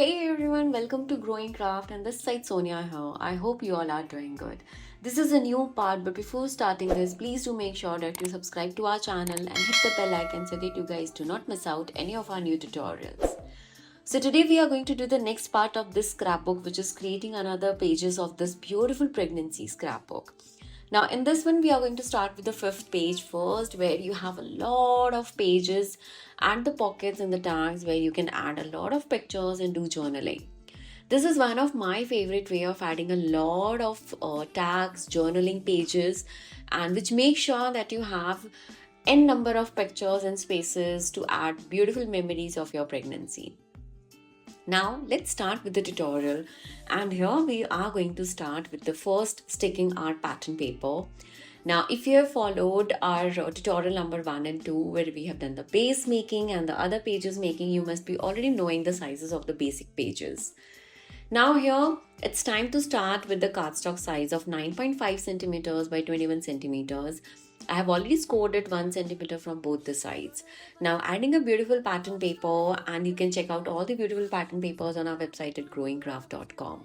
Hey everyone, welcome to Growing Craft and this side Sonia here. I hope you all are doing good. This is a new part, but before starting this, please do make sure that you subscribe to our channel and hit the bell icon so that you guys do not miss out any of our new tutorials. So today we are going to do the next part of this scrapbook, which is creating another pages of this beautiful pregnancy scrapbook. Now in this one, we are going to start with the fifth page first, where you have a lot of pages and the pockets and the tags where you can add a lot of pictures and do journaling. This is one of my favorite way of adding a lot of tags, journaling pages, and which makes sure that you have n number of pictures and spaces to add beautiful memories of your pregnancy. Now let's start with the tutorial, and here we are going to start with the first sticking our pattern paper. Now if you have followed our tutorial number 1 and 2 where we have done the base making and the other pages making, you must be already knowing the sizes of the basic pages. Now here it's time to start with the cardstock size of 9.5 centimeters by 21 centimeters. I have already scored it 1 centimeter from both the sides. Now adding a beautiful pattern paper, and you can check out all the beautiful pattern papers on our website at growingcraft.com.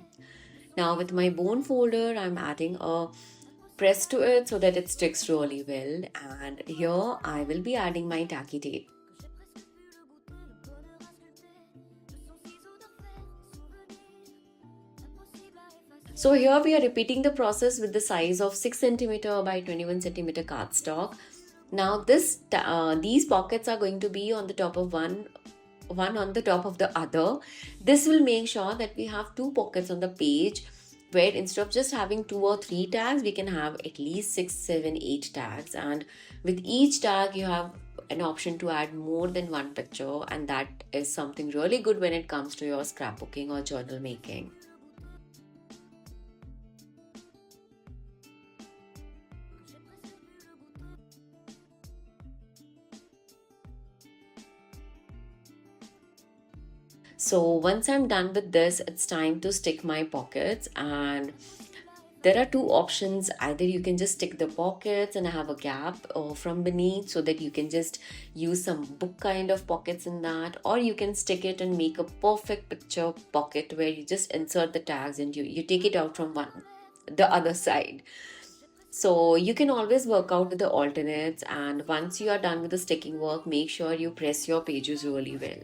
Now with my bone folder, I'm adding a press to it so that it sticks really well, and here I will be adding my tacky tape. So here we are repeating the process with the size of 6 centimeter by 21 centimeter cardstock. Now these pockets are going to be on the top of one on the top of the other. This will make sure that we have two pockets on the page, where instead of just having 2 or 3 tags, we can have at least 6, 7, 8 tags. And with each tag, you have an option to add more than one picture, and that is something really good when it comes to your scrapbooking or journal making. So once I'm done with this, it's time to stick my pockets, and there are two options. Either you can just stick the pockets and have a gap from beneath so that you can just use some book kind of pockets in that, or you can stick it and make a perfect picture pocket where you just insert the tags and you take it out from the other side. So you can always work out with the alternates, and once you are done with the sticking work, make sure you press your pages really well.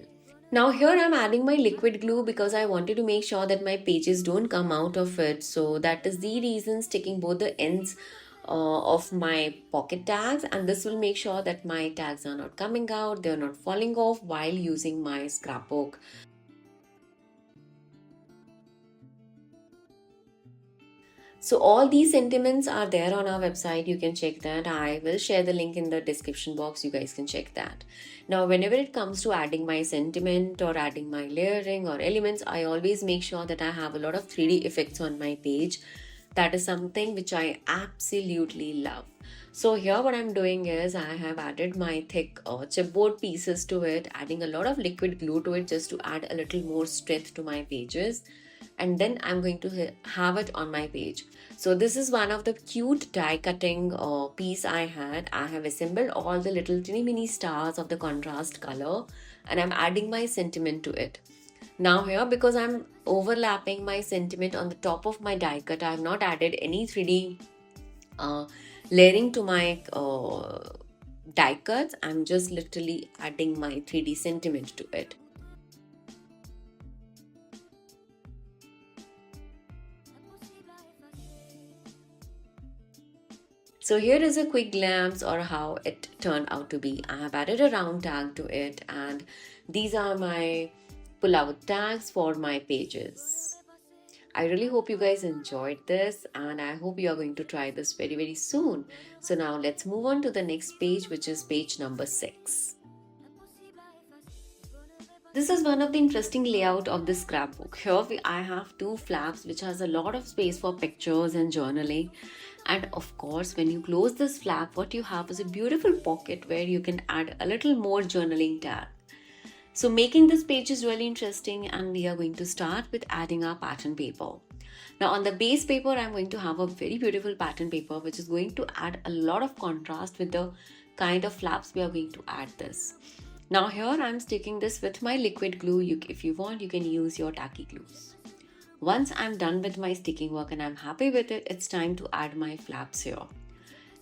Now here I'm adding my liquid glue because I wanted to make sure that my pages don't come out of it. So that is the reason sticking both the ends of my pocket tags, and this will make sure that my tags are not coming out, they're not falling off while using my scrapbook. So all these sentiments are there on our website. You can check that. I will share the link in the description box. You guys can check that. Now, whenever it comes to adding my sentiment or adding my layering or elements, I always make sure that I have a lot of 3D effects on my page. That is something which I absolutely love. So here what I'm doing is I have added my thick chipboard pieces to it, adding a lot of liquid glue to it just to add a little more strength to my pages. And then I'm going to have it on my page. So this is one of the cute die cutting piece I had. I have assembled all the little teeny mini stars of the contrast color, and I'm adding my sentiment to it. Now here, because I'm overlapping my sentiment on the top of my die cut, I have not added any 3D layering to my die cuts. I'm just literally adding my 3D sentiment to it. So here is a quick glimpse or how it turned out to be. I have added a round tag to it, and these are my pull-out tags for my pages. I really hope you guys enjoyed this, and I hope you are going to try this very, very soon. So now let's move on to the next page, which is page number 6. This is one of the interesting layout of this scrapbook. Here I have two flaps which has a lot of space for pictures and journaling. And of course, when you close this flap, what you have is a beautiful pocket where you can add a little more journaling tag. So making this page is really interesting, and we are going to start with adding our pattern paper. Now on the base paper, I'm going to have a very beautiful pattern paper which is going to add a lot of contrast with the kind of flaps we are going to add this. Now here I'm sticking this with my liquid glue. If you want, you can use your tacky glues. Once I'm done with my sticking work and I'm happy with it, it's time to add my flaps here.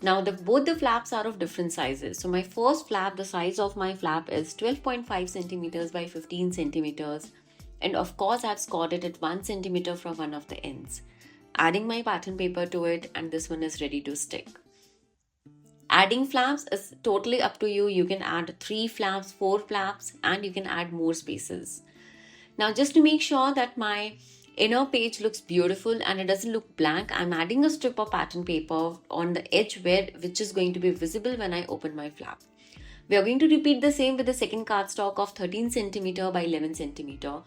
Now both the flaps are of different sizes. So my first flap, the size of my flap is 12.5 centimeters by 15 centimeters. And of course I've scored it at 1 centimeter from one of the ends. Adding my pattern paper to it, and this one is ready to stick. Adding flaps is totally up to you. You can add 3 flaps, 4 flaps, and you can add more spaces. Now just to make sure that my inner page looks beautiful and it doesn't look blank, I'm adding a strip of pattern paper on the edge which is going to be visible when I open my flap. We are going to repeat the same with the second cardstock of 13 centimeter by 11 centimeter.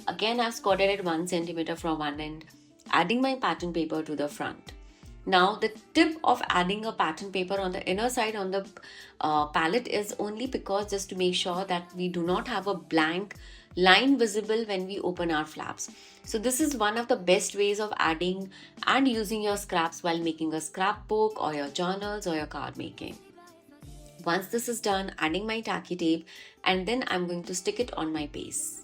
Again, I've scored it at 1 centimeter from one end, adding my pattern paper to the front. Now the tip of adding a pattern paper on the inner side on the palette is only because just to make sure that we do not have a blank line visible when we open our flaps. So this is one of the best ways of adding and using your scraps while making a scrapbook or your journals or your card making. Once this is done, adding my tacky tape, and then I'm going to stick it on my base.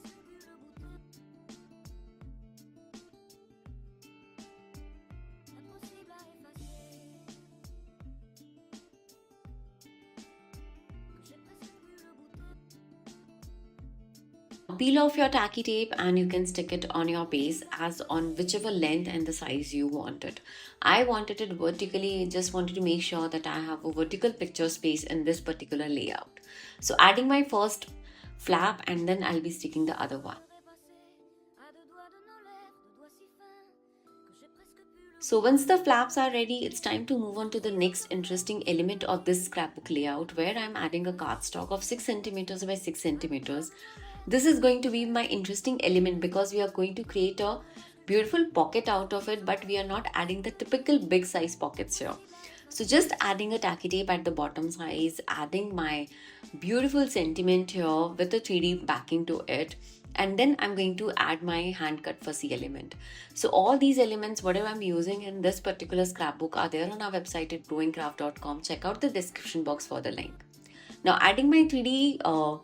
Peel off your tacky tape and you can stick it on your base as on whichever length and the size you want it. I wanted it vertically, just wanted to make sure that I have a vertical picture space in this particular layout. So adding my first flap and then I'll be sticking the other one. So once the flaps are ready, it's time to move on to the next interesting element of this scrapbook layout, where I'm adding a cardstock of 6 centimeters by 6 centimeters. This is going to be my interesting element because we are going to create a beautiful pocket out of it, but we are not adding the typical big size pockets here. So just adding a tacky tape at the bottom size, adding my beautiful sentiment here with a 3D backing to it, and then I'm going to add my hand cut fussy element. So all these elements, whatever I'm using in this particular scrapbook, are there on our website at growingcraft.com. Check out the description box for the link. Now adding my 3D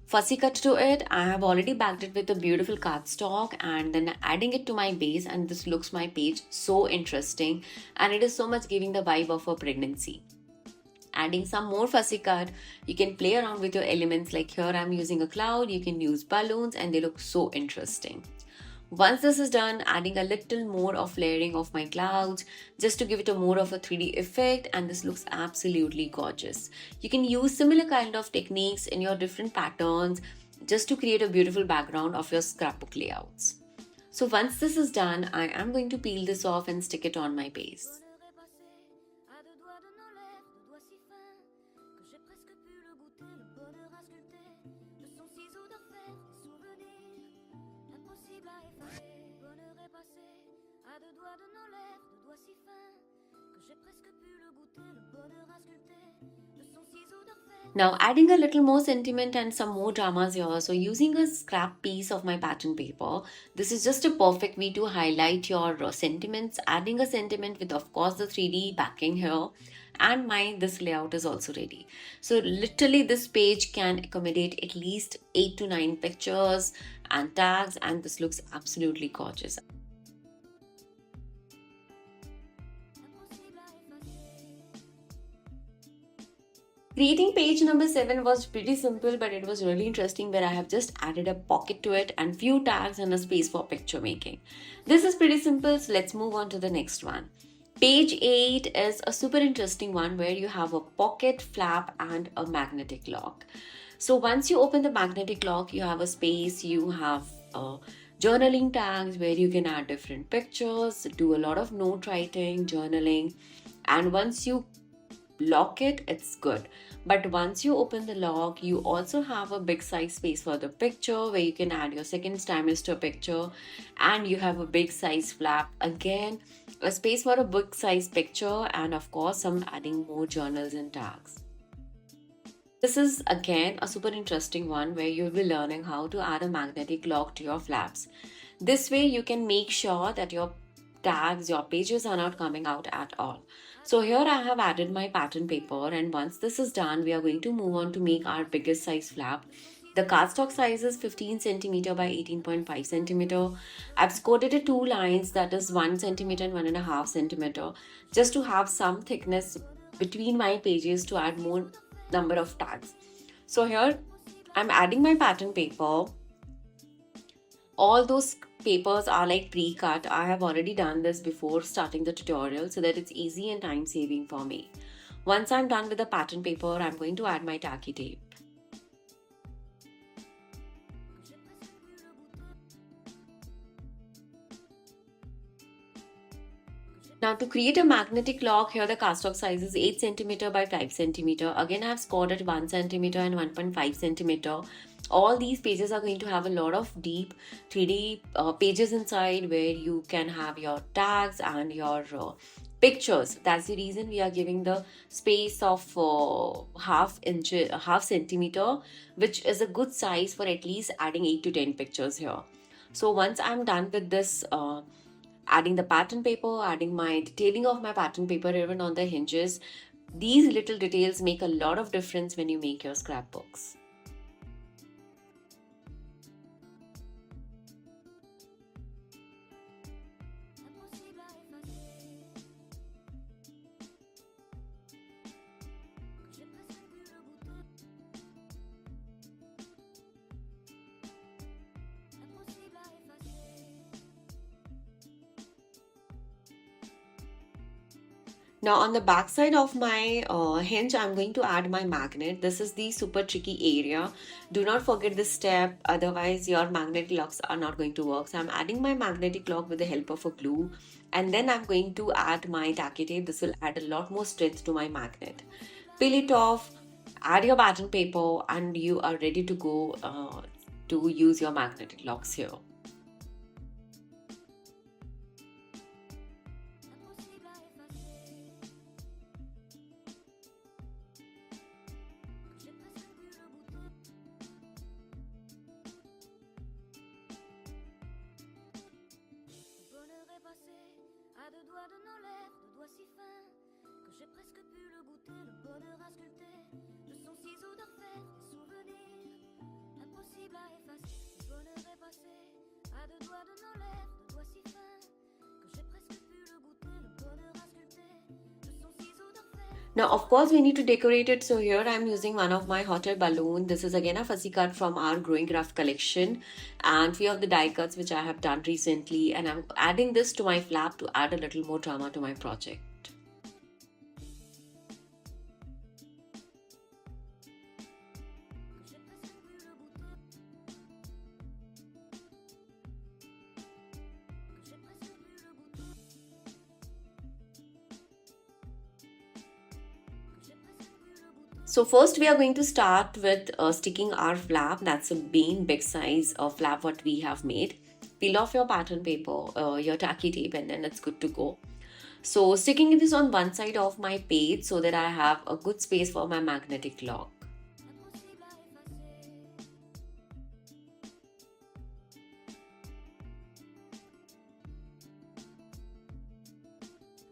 fussy cut to it, I have already backed it with a beautiful cardstock and then adding it to my base, and this looks my page so interesting and it is so much giving the vibe of a pregnancy. Adding some more fussy cut, you can play around with your elements. Like here I'm using a cloud, you can use balloons and they look so interesting. Once this is done, adding a little more of layering of my clouds just to give it a more of a 3D effect, and this looks absolutely gorgeous. You can use similar kind of techniques in your different patterns just to create a beautiful background of your scrapbook layouts. So once this is done, I am going to peel this off and stick it on my base. Now adding a little more sentiment and some more dramas here. So using a scrap piece of my pattern paper, this is just a perfect way to highlight your sentiments. Adding a sentiment with of course the 3D backing here, and this layout is also ready. So literally this page can accommodate at least 8 to 9 pictures and tags, and this looks absolutely gorgeous. Creating page number 7 was pretty simple, but it was really interesting, where I have just added a pocket to it and few tags and a space for picture making. This is pretty simple, so let's move on to the next one. Page 8 is a super interesting one where you have a pocket, flap and a magnetic lock. So once you open the magnetic lock, you have a space, you have journaling tags where you can add different pictures, do a lot of note writing, journaling, and once you lock it, it's good. But once you open the lock, you also have a big size space for the picture where you can add your second trimester picture, and you have a big size flap, again a space for a big size picture, and of course some adding more journals and tags. This is again a super interesting one where you'll be learning how to add a magnetic lock to your flaps. This way you can make sure that your tags, your pages are not coming out at all. So here I have added my pattern paper, and once this is done, we are going to move on to make our biggest size flap. The cardstock size is 15 centimeter by 18.5 centimeter. I've scored it 2 lines, that is 1 centimeter and 1.5 centimeter, just to have some thickness between my pages to add more number of tags. So here I'm adding my pattern paper. All those papers are like pre-cut. I have already done this before starting the tutorial so that it's easy and time saving for me. Once I'm done with the pattern paper, I'm going to add my tacky tape. Now to create a magnetic lock, here the cardstock size is 8 centimeter by 5 centimeter. Again, I have scored at 1 centimeter and 1.5 centimeter. All these pages are going to have a lot of deep 3D pages inside where you can have your tags and your pictures. That's the reason we are giving the space of half centimeter, which is a good size for at least adding 8 to 10 pictures here. So once I'm done with this, adding the pattern paper, adding my detailing of my pattern paper even on the hinges, these little details make a lot of difference when you make your scrapbooks. Now on the back side of my hinge, I'm going to add my magnet. This is the super tricky area. Do not forget this step, otherwise your magnetic locks are not going to work. So I'm adding my magnetic lock with the help of a glue, and then I'm going to add my tacky tape. This will add a lot more strength to my magnet. Peel it off, add your pattern paper, and you are ready to go to use your magnetic locks here. Now, of course, we need to decorate it. So here I'm using one of my hot air balloon. This is again a fussy cut from our growingcraft collection, and few of the die cuts which I have done recently. And I'm adding this to my flap to add a little more drama to my project. So first we are going to start with sticking our flap. That's a big size of flap what we have made. Peel off your pattern paper, your tacky tape, and then it's good to go. So sticking this on one side of my page so that I have a good space for my magnetic lock.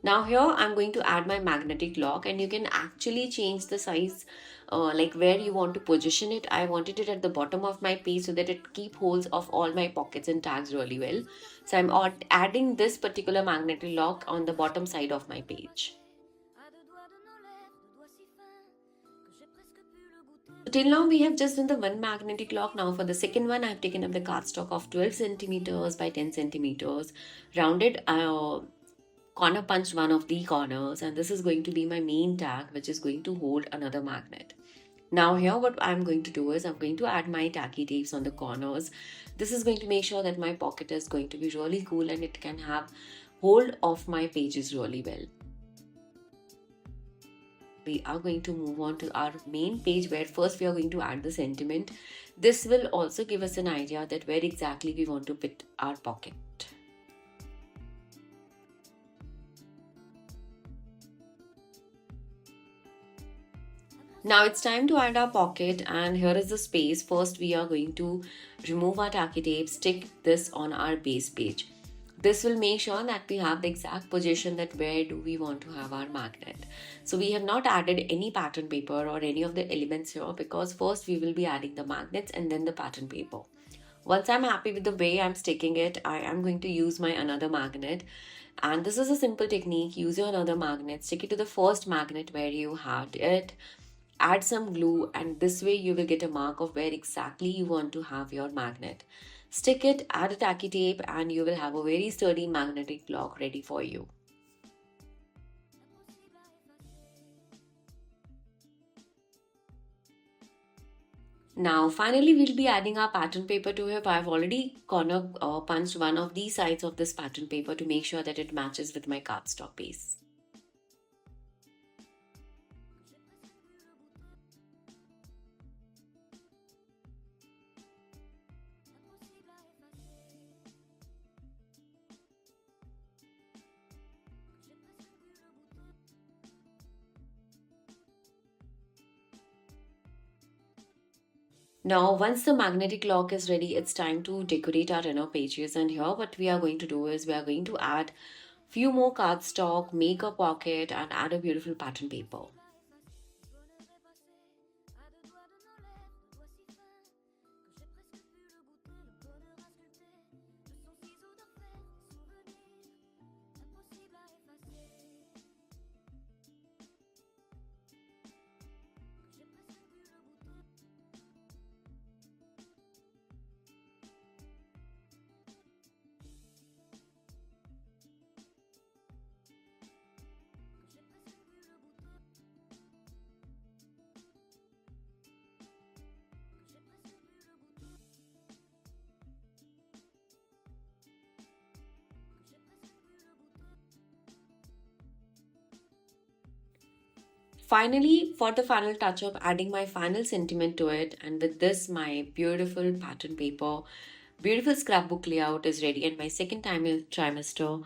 Now here I'm going to add my magnetic lock, and you can actually change the size like where you want to position it. I wanted it at the bottom of my page so that it keep holds of all my pockets and tags really well. So I'm adding this particular magnetic lock on the bottom side of my page. Till now we have just done the one magnetic lock. Now for the second one, I have taken up the cardstock of 12 centimeters by 10 centimeters, rounded corner punched one of the corners, and this is going to be my main tag which is going to hold another magnet. Now here what I'm going to do is I'm going to add my tacky tapes on the corners. This is going to make sure that my pocket is going to be really cool and it can have hold of my pages really well. We are going to move on to our main page where first we are going to add the sentiment. This will also give us an idea that where exactly we want to put our pocket. Now it's time to add our pocket, and here is the space. First we are going to remove our tacky tape, stick this on our base page. This will make sure that we have the exact position that where do we want to have our magnet. So we have not added any pattern paper or any of the elements here because first we will be adding the magnets and then the pattern paper. Once I'm happy with the way I'm sticking it, I am going to use my another magnet. And this is a simple technique. Use your another magnet, stick it to the first magnet where you had it, add some glue, and this way you will get a mark of where exactly you want to have your magnet. Stick it, add a tacky tape, and you will have a very sturdy magnetic lock ready for you. Now, finally, we'll be adding our pattern paper to it. I've already corner punched one of these sides of this pattern paper to make sure that it matches with my cardstock base. Now, once the magnetic lock is ready, it's time to decorate our inner pages. And here what we are going to do is we are going to add few more cardstock, make a pocket, and add a beautiful pattern paper. Finally, for the final touch up, adding my final sentiment to it, and with this, my beautiful pattern paper, beautiful scrapbook layout is ready, and my second trimester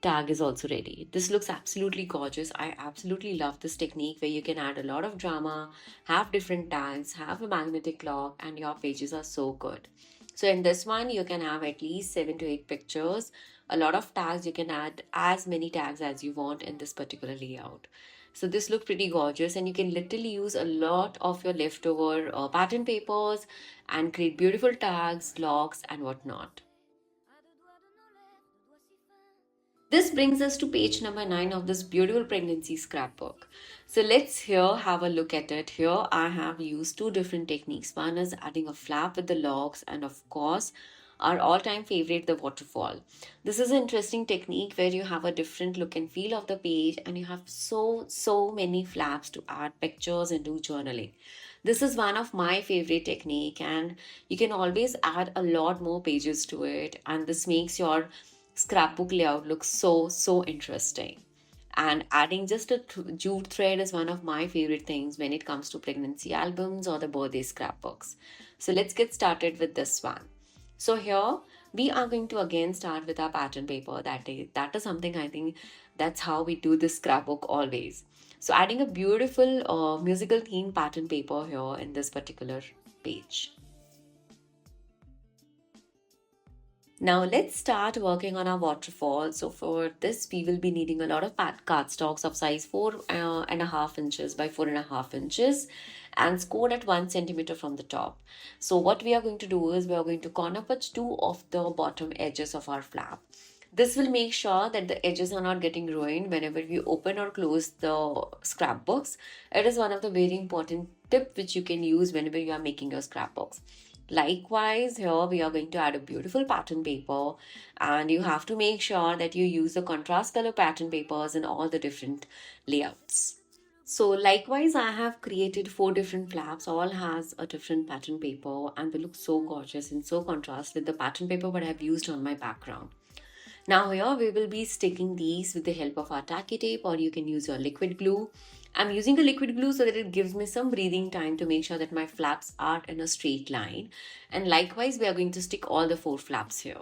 tag is also ready. This looks absolutely gorgeous. I absolutely love this technique where you can add a lot of drama, have different tags, have a magnetic lock, and your pages are so good. So in this one, you can have at least 7 to 8 pictures, a lot of tags. You can add as many tags as you want in this particular layout. So this looks pretty gorgeous, and you can literally use a lot of your leftover pattern papers and create beautiful tags, locks, and whatnot. This brings us to page number 9 of this beautiful pregnancy scrapbook. So let's here have a look at it. Here I have used two different techniques. One is adding a flap with the locks, and of course our all-time favorite, the waterfall. This is an interesting technique where you have a different look and feel of the page, and you have so many flaps to add pictures and do journaling. This is one of my favorite technique, and you can always add a lot more pages to it, and this makes your scrapbook layout looks so interesting. And adding just a jute thread is one of my favorite things when it comes to pregnancy albums or the birthday scrapbooks. So let's get started with this one. So here we are going to again start with our pattern paper. That is something I think that's how we do this scrapbook always. So adding a beautiful musical theme pattern paper here in this particular page. Now let's start working on our waterfall. So for this, we will be needing a lot of cardstocks of size 4.5 inches by 4.5 inches and scored at 1 centimeter from the top. So what we are going to do is we are going to corner punch two of the bottom edges of our flap. This will make sure that the edges are not getting ruined whenever we open or close the scrapbooks. It is one of the very important tip which you can use whenever you are making your scrapbooks. Likewise, here we are going to add a beautiful pattern paper, and you have to make sure that you use the contrast color pattern papers in all the different layouts. So likewise, I have created 4 different flaps, all has a different pattern paper, and they look so gorgeous and so contrast with the pattern paper what I have used on my background. Now here we will be sticking these with the help of our tacky tape, or you can use your liquid glue. I'm using a liquid glue so that it gives me some breathing time to make sure that my flaps are in a straight line. And likewise, we are going to stick all the 4 flaps here.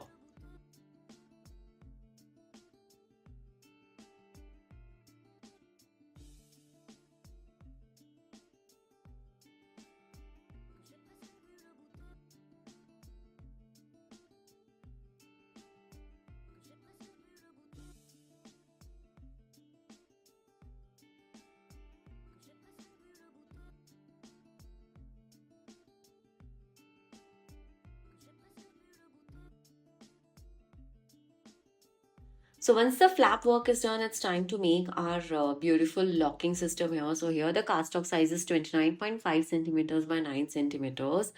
So once the flap work is done, it's time to make our beautiful locking system here. So here the cardstock size is 29.5 centimeters by 9 centimeters.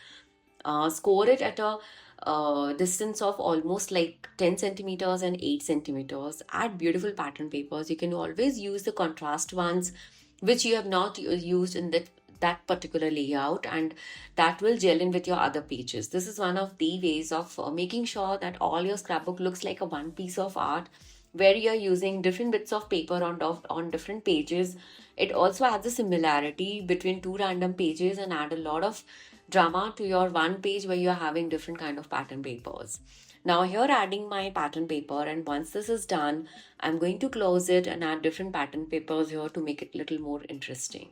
Score it at a distance of almost like 10 centimeters and 8 centimeters. Add beautiful pattern papers. You can always use the contrast ones which you have not used in that particular layout, and that will gel in with your other pages. This is one of the ways of making sure that all your scrapbook looks like a one piece of art where you're using different bits of paper on different pages. It also adds a similarity between two random pages and add a lot of drama to your one page where you're having different kind of pattern papers. Now here adding my pattern paper, and once this is done, I'm going to close it and add different pattern papers here to make it a little more interesting.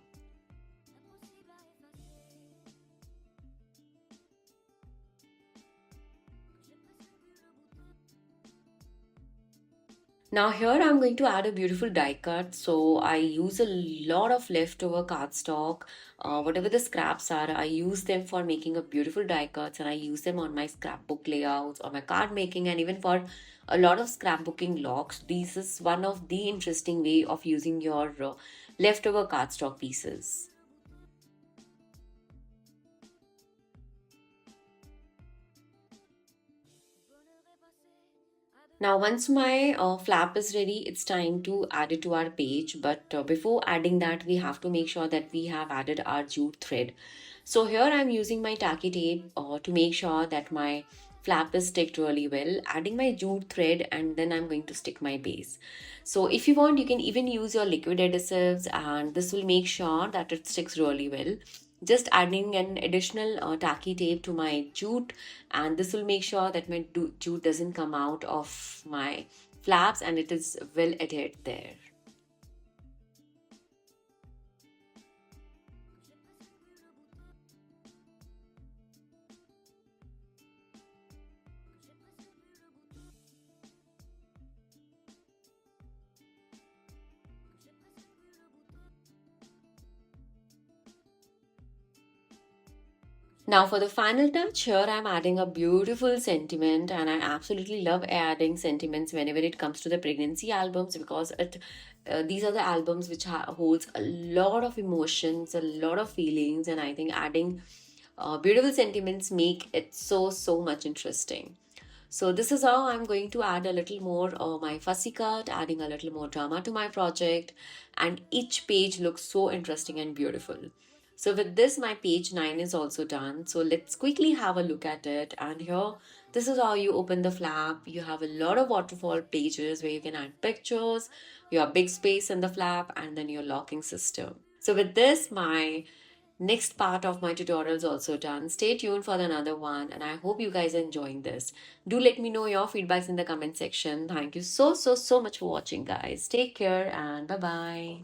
Now here I'm going to add a beautiful die cut. So I use a lot of leftover cardstock. Whatever the scraps are, I use them for making a beautiful die cuts, and I use them on my scrapbook layouts or my card making, and even for a lot of scrapbooking locks. This is one of the interesting way of using your leftover cardstock pieces. Now, once my flap is ready, it's time to add it to our page. But before adding that, we have to make sure that we have added our jute thread. So here I'm using my tacky tape to make sure that my flap is sticked really well. Adding my jute thread, and then I'm going to stick my base. So if you want, you can even use your liquid adhesives, and this will make sure that it sticks really well. Just adding an additional tacky tape to my jute, and this will make sure that my jute doesn't come out of my flaps and it is well adhered there. Now for the final touch, here I'm adding a beautiful sentiment, and I absolutely love adding sentiments whenever it comes to the pregnancy albums, because these are the albums which holds a lot of emotions, a lot of feelings, and I think adding beautiful sentiments make it so much interesting. So this is how I'm going to add a little more my fussy cut, adding a little more drama to my project, and each page looks so interesting and beautiful. So with this, my page 9 is also done. So let's quickly have a look at it. And here, this is how you open the flap. You have a lot of waterfall pages where you can add pictures, your big space in the flap, and then your locking system. So with this, my next part of my tutorial is also done. Stay tuned for another one, and I hope you guys are enjoying this. Do let me know your feedbacks in the comment section. Thank you so much for watching, guys. Take care and bye bye.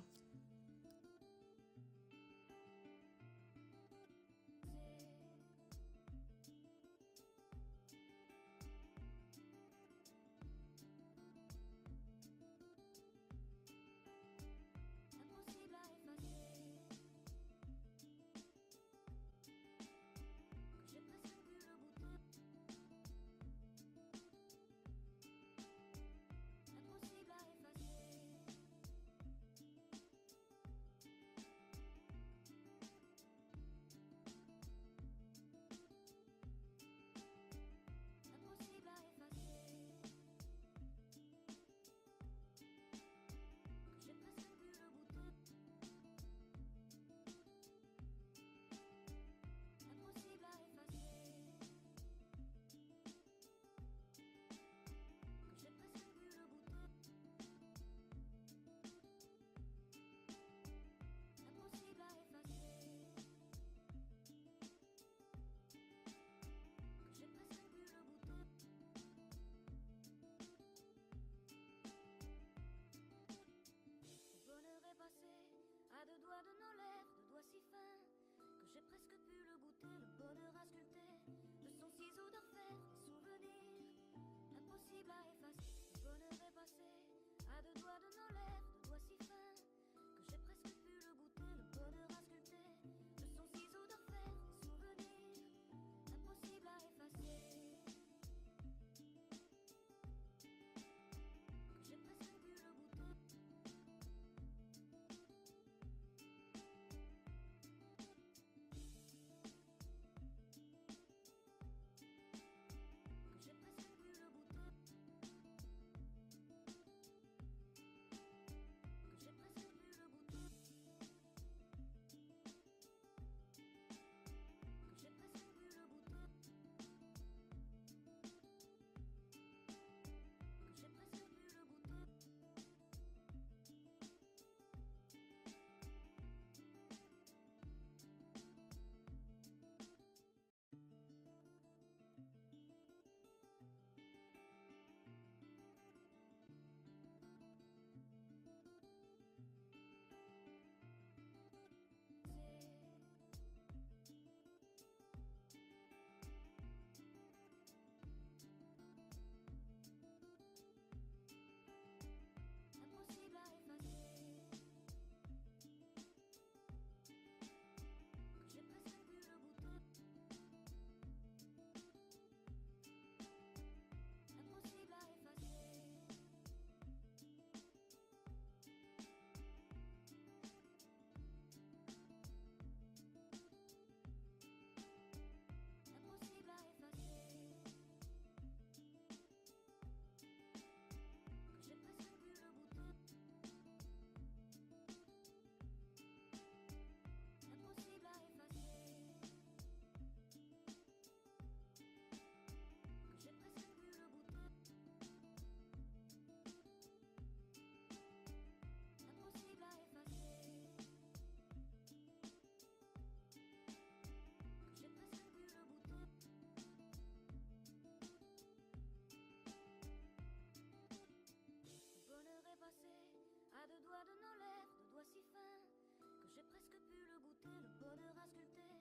goûter le bonheur à sculpter.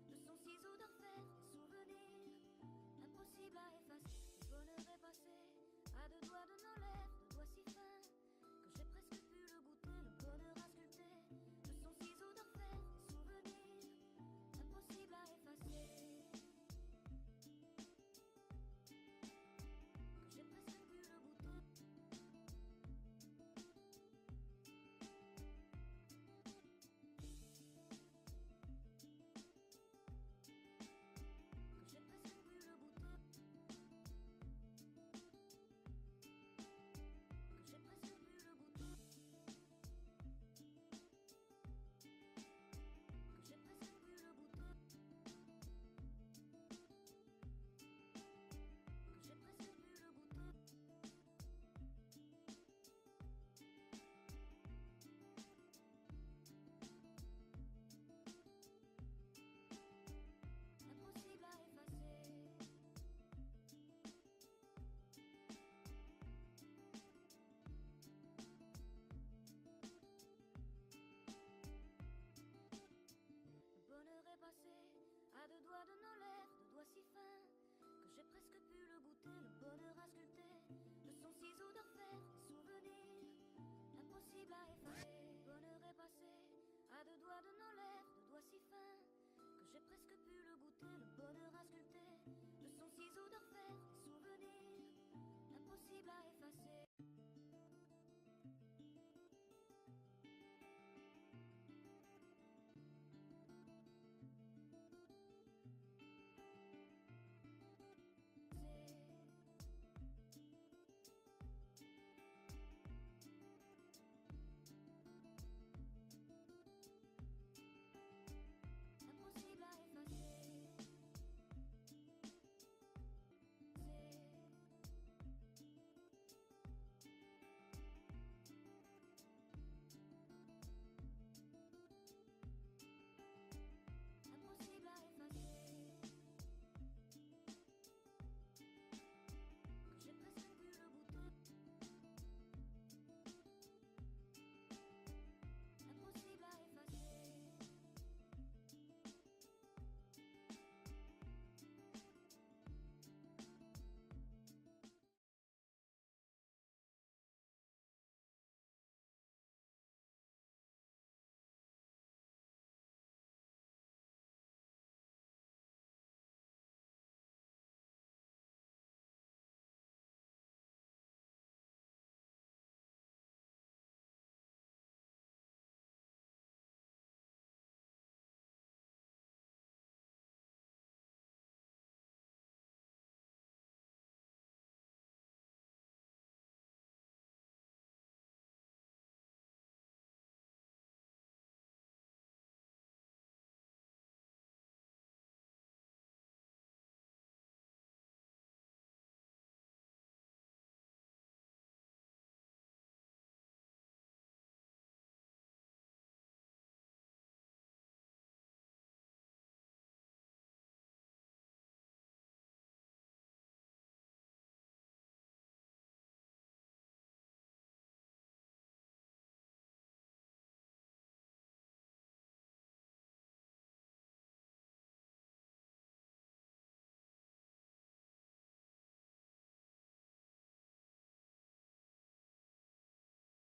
De son ciseau d'orfèvre, des souvenirs impossibles à effacer. Le bonheur est passé à deux doigts de nos lèvres, deux doigts si fins que j'ai presque pu le goûter. Le bonheur à sculpter. De son ciseau d'orfèvre, des souvenirs impossibles à effacer. Que j'ai presque pu le goûter. Que j'ai presque pu le goûter. Que j'ai presque pu le goûter. Que j'ai presque pu le goûter. Que j'ai presque pu le goûter. Impossible à effacer. Le bonheur est passé à deux doigts de nos lèvres, deux doigts si fins que j'ai presque pu le goûter. Le bonheur à sculpter. De son ciseau d'orfèvre, des souvenirs impossible à effacer. Le bonheur est passé à deux doigts de nos lèvres, deux doigts si fins que j'ai presque pu le goûter. Le bonheur à sculpter.